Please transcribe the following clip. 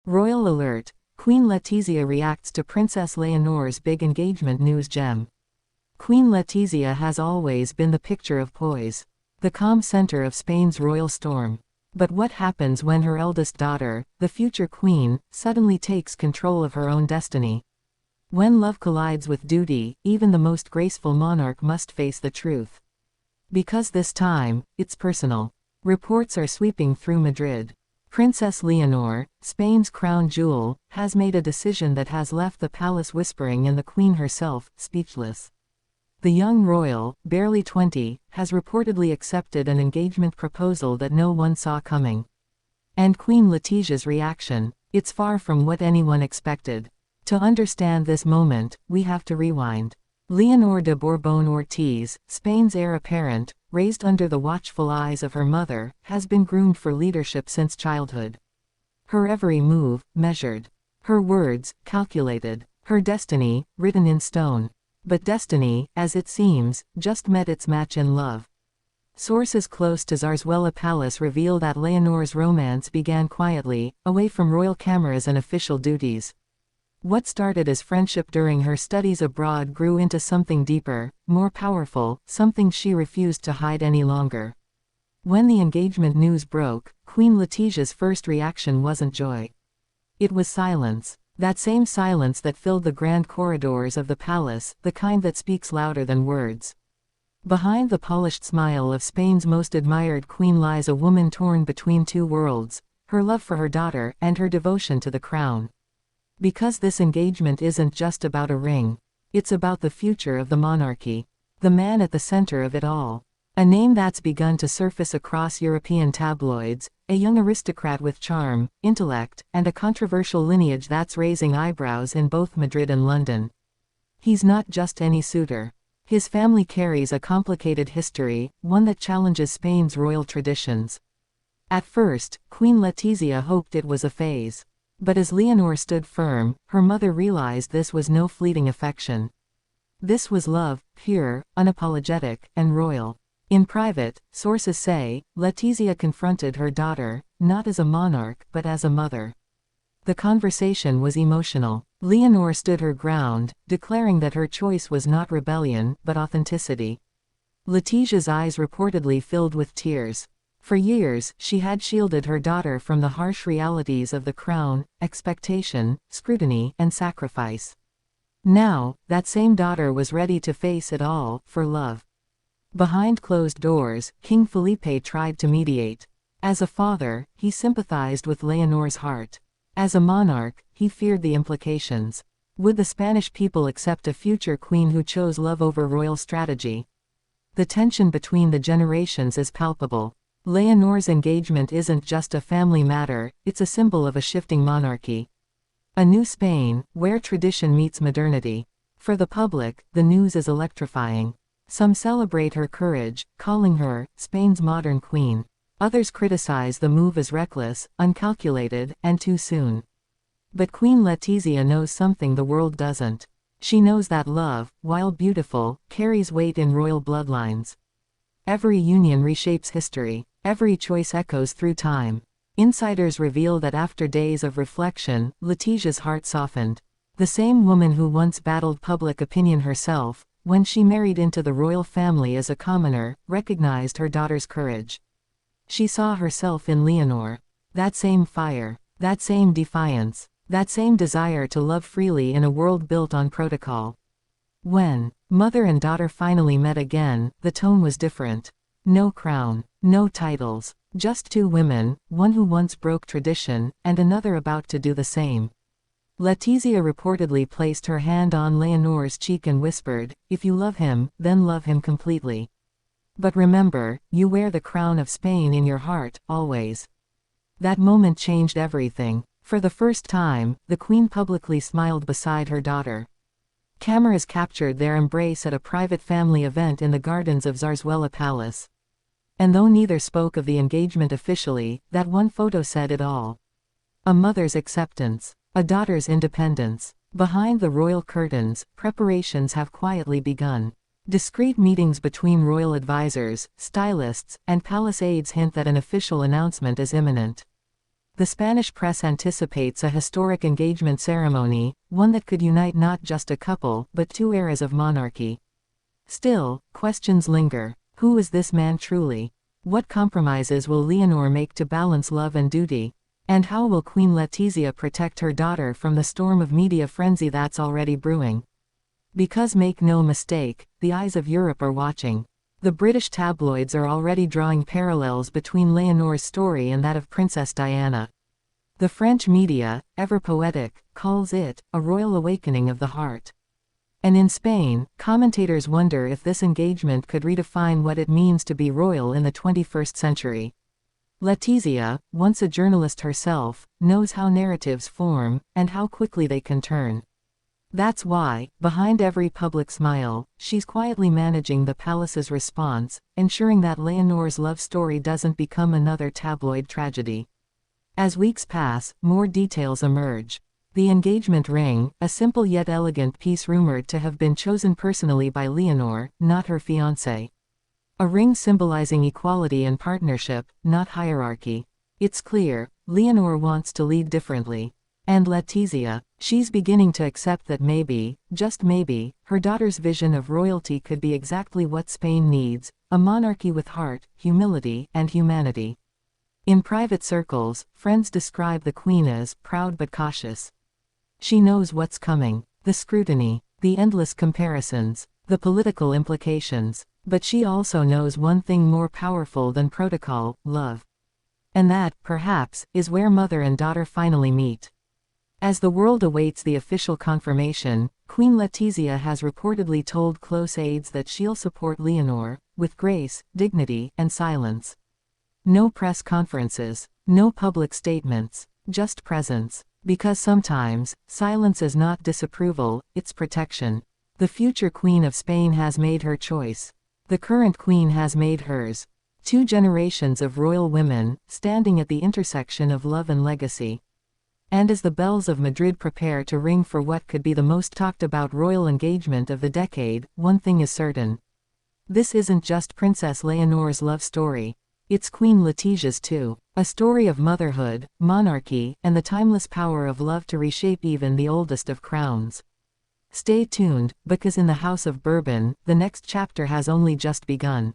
Royal alert. Queen Letizia reacts to Princess Leonor's big engagement news gem. Queen Letizia has always been the picture of poise, the calm center of Spain's royal storm. But what happens when her eldest daughter, the future queen, suddenly takes control of her own destiny? When love collides with duty, even the most graceful monarch must face the truth. Because this time, it's personal. Reports are sweeping through Madrid. Princess Leonor, Spain's crown jewel, has made a decision that has left the palace whispering and the queen herself, speechless. The young royal, barely 20, has reportedly accepted an engagement proposal that no one saw coming. And Queen Letizia's reaction? It's far from what anyone expected. To understand this moment, we have to rewind. Leonor de Borbón-Ortiz, Spain's heir apparent, raised under the watchful eyes of her mother, has been groomed for leadership since childhood. Her every move, measured. Her words, calculated. Her destiny, written in stone. But destiny, as it seems, just met its match in love. Sources close to Zarzuela Palace reveal that Leonor's romance began quietly, away from royal cameras and official duties. What started as friendship during her studies abroad grew into something deeper, more powerful, something she refused to hide any longer. When the engagement news broke, Queen Letizia's first reaction wasn't joy. It was silence. That same silence that filled the grand corridors of the palace, the kind that speaks louder than words. Behind the polished smile of Spain's most admired queen lies a woman torn between two worlds, her love for her daughter and her devotion to the crown. Because this engagement isn't just about a ring. It's about the future of the monarchy. The man at the center of it all. A name that's begun to surface across European tabloids, a young aristocrat with charm, intellect, and a controversial lineage that's raising eyebrows in both Madrid and London. He's not just any suitor. His family carries a complicated history, one that challenges Spain's royal traditions. At first, Queen Letizia hoped it was a phase. But as Leonor stood firm, her mother realized this was no fleeting affection. This was love, pure, unapologetic, and royal. In private, sources say, Letizia confronted her daughter, not as a monarch but as a mother. The conversation was emotional. Leonor stood her ground, declaring that her choice was not rebellion, but authenticity. Letizia's eyes reportedly filled with tears. For years, she had shielded her daughter from the harsh realities of the crown, expectation, scrutiny, and sacrifice. Now, that same daughter was ready to face it all, for love. Behind closed doors, King Felipe tried to mediate. As a father, he sympathized with Leonor's heart. As a monarch, he feared the implications. Would the Spanish people accept a future queen who chose love over royal strategy? The tension between the generations is palpable. Leonor's engagement isn't just a family matter, it's a symbol of a shifting monarchy. A new Spain, where tradition meets modernity. For the public, the news is electrifying. Some celebrate her courage, calling her Spain's modern queen. Others criticize the move as reckless, uncalculated, and too soon. But Queen Letizia knows something the world doesn't. She knows that love, while beautiful, carries weight in royal bloodlines. Every union reshapes history. Every choice echoes through time. Insiders reveal that after days of reflection, Letizia's heart softened. The same woman who once battled public opinion herself, when she married into the royal family as a commoner, recognized her daughter's courage. She saw herself in Leonor. That same fire. That same defiance. That same desire to love freely in a world built on protocol. When mother and daughter finally met again, the tone was different. No crown. No titles. Just two women, one who once broke tradition, and another about to do the same. Letizia reportedly placed her hand on Leonor's cheek and whispered, "If you love him, then love him completely. But remember, you wear the crown of Spain in your heart, always." That moment changed everything. For the first time, the queen publicly smiled beside her daughter. Cameras captured their embrace at a private family event in the gardens of Zarzuela Palace. And though neither spoke of the engagement officially, that one photo said it all. A mother's acceptance. A daughter's independence. Behind the royal curtains, preparations have quietly begun. Discreet meetings between royal advisors, stylists, and palace aides hint that an official announcement is imminent. The Spanish press anticipates a historic engagement ceremony, one that could unite not just a couple, but two eras of monarchy. Still, questions linger. Who is this man truly? What compromises will Leonor make to balance love and duty? And how will Queen Letizia protect her daughter from the storm of media frenzy that's already brewing? Because make no mistake, the eyes of Europe are watching. The British tabloids are already drawing parallels between Leonor's story and that of Princess Diana. The French media, ever poetic, calls it a royal awakening of the heart. And in Spain, commentators wonder if this engagement could redefine what it means to be royal in the 21st century. Letizia, once a journalist herself, knows how narratives form, and how quickly they can turn. That's why, behind every public smile, she's quietly managing the palace's response, ensuring that Leonor's love story doesn't become another tabloid tragedy. As weeks pass, more details emerge. The engagement ring, a simple yet elegant piece rumored to have been chosen personally by Leonor, not her fiancé. A ring symbolizing equality and partnership, not hierarchy. It's clear, Leonor wants to lead differently. And Letizia, she's beginning to accept that maybe, just maybe, her daughter's vision of royalty could be exactly what Spain needs, a monarchy with heart, humility, and humanity. In private circles, friends describe the Queen as proud but cautious. She knows what's coming, the scrutiny, the endless comparisons, the political implications. But she also knows one thing more powerful than protocol: love. And that, perhaps, is where mother and daughter finally meet. As the world awaits the official confirmation, Queen Letizia has reportedly told close aides that she'll support Leonor, with grace, dignity, and silence. No press conferences, no public statements, just presence. Because sometimes, silence is not disapproval, it's protection. The future Queen of Spain has made her choice. The current Queen has made hers. 2 generations of royal women, standing at the intersection of love and legacy. And as the bells of Madrid prepare to ring for what could be the most talked about royal engagement of the decade, one thing is certain. This isn't just Princess Leonor's love story. It's Queen Letizia's too. A story of motherhood, monarchy, and the timeless power of love to reshape even the oldest of crowns. Stay tuned, because in the House of Bourbon, the next chapter has only just begun.